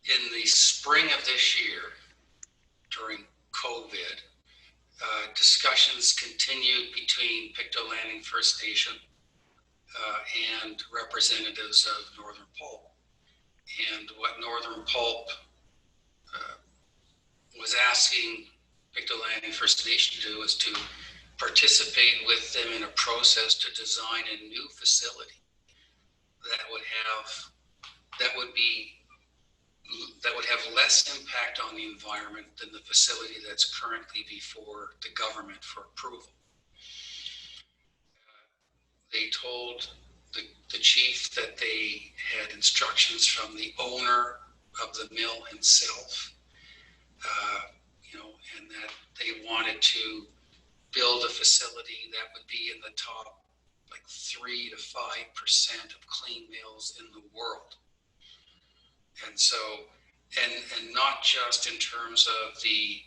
in the spring of this year, during COVID, discussions continued between Pictou Landing First Nation and representatives of Northern Pulp. And what Northern Pulp was asking Pictou Landing First Nation to do was to participate with them in a process to design a new facility that would have less impact on the environment than the facility that's currently before the government for approval. They told the chief that they had instructions from the owner of the mill himself, and that they wanted to build a facility that would be in the top like 3 to 5% of clean mills in the world. And so, and not just in terms of the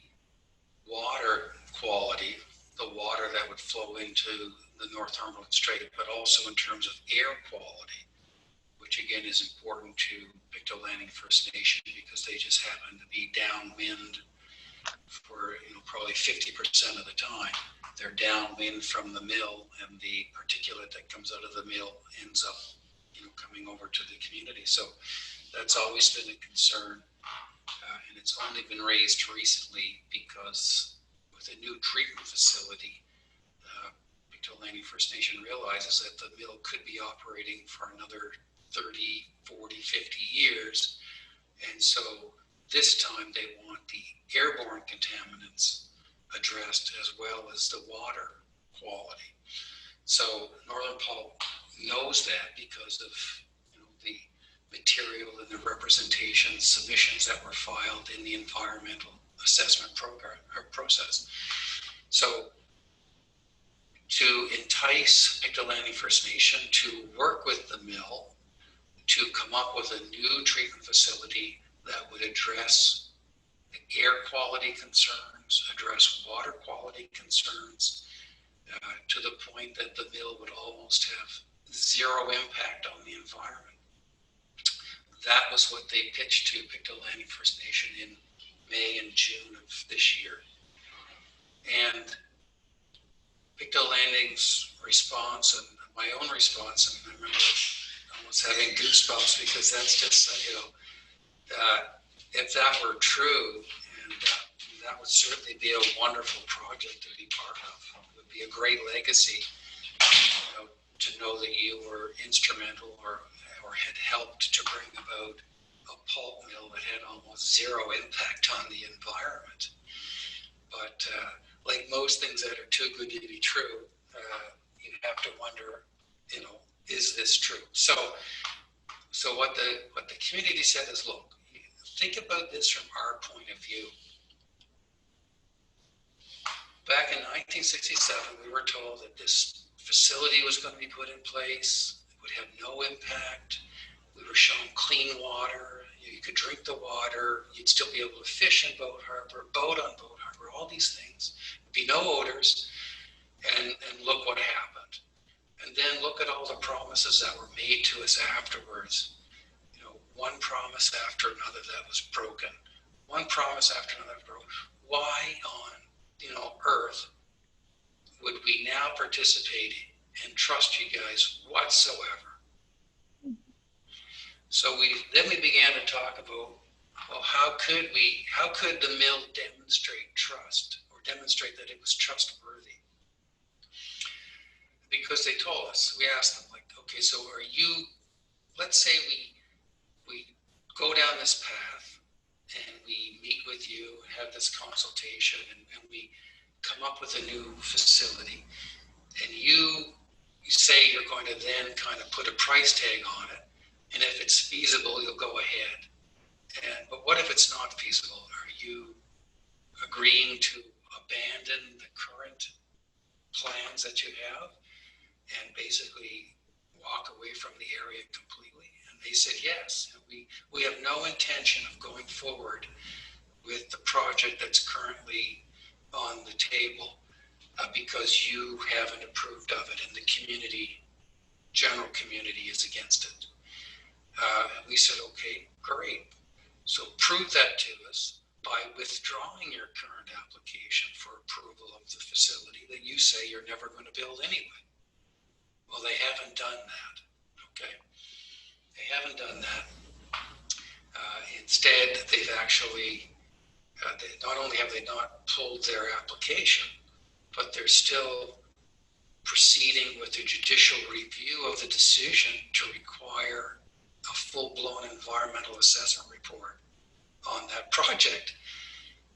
water quality, the water that would flow into the Northumberland Strait, but also in terms of air quality, which again is important to Pictou Landing First Nation because they just happen to be downwind for probably 50% of the time. They're downwind from the mill, and the particulate that comes out of the mill ends up coming over to the community. So that's always been a concern, and it's only been raised recently because with a new treatment facility, Pictou Landing First Nation realizes that the mill could be operating for another 30, 40, 50 years. And so this time they want the airborne contaminants addressed as well as the water quality. So Northern Pulp knows that because of the material and the representation submissions that were filed in the environmental assessment program or process. So to entice Pictou Landing First Nation to work with the mill to come up with a new treatment facility that would address air quality concerns, address water quality concerns, to the point that the mill would almost have zero impact on the environment. That was what they pitched to Pictou Landing First Nation in May and June of this year. And Pictou Landing's response and my own response, and I remember almost having goosebumps because that's just, if that were true, and that would certainly be a wonderful project to be part of. It would be a great legacy, to know that you were instrumental or had helped to bring about a pulp mill that had almost zero impact on the environment. But like most things that are too good to be true, you have to wonder, is this true? So what the community said is, look, think about this from our point of view. Back in 1967, we were told that this facility was going to be put in place. It would have no impact. We were shown clean water. You could drink the water. You'd still be able to fish in Boat Harbor, boat on Boat Harbor, all these things. There'd be no odors. And look what happened. And then look at all the promises that were made to us afterwards. One promise after another that was broken. One promise after another broken. Why on Earth would we now participate and trust you guys whatsoever? So then we began to talk about, well, how could the mill demonstrate trust or demonstrate that it was trustworthy? Because they told us, we asked them, like, okay, so let's say we go down this path and we meet with you and have this consultation and we come up with a new facility, and you say you're going to then kind of put a price tag on it, and if it's feasible, you'll go ahead. But what if it's not feasible? Are you agreeing to abandon the current plans that you have and basically walk away from the area completely? And they said yes. We have no intention of going forward with the project that's currently on the table because you haven't approved of it and the general community is against it. We said, okay, great. So prove that to us by withdrawing your current application for approval of the facility that you say you're never going to build anyway. Well, they haven't done that, okay? They haven't done that. Instead, they've actually, not only have they not pulled their application, but they're still proceeding with a judicial review of the decision to require a full-blown environmental assessment report on that project.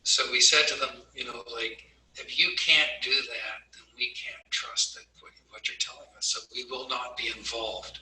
So we said to them, like, if you can't do that, then we can't trust that what you're telling us. So we will not be involved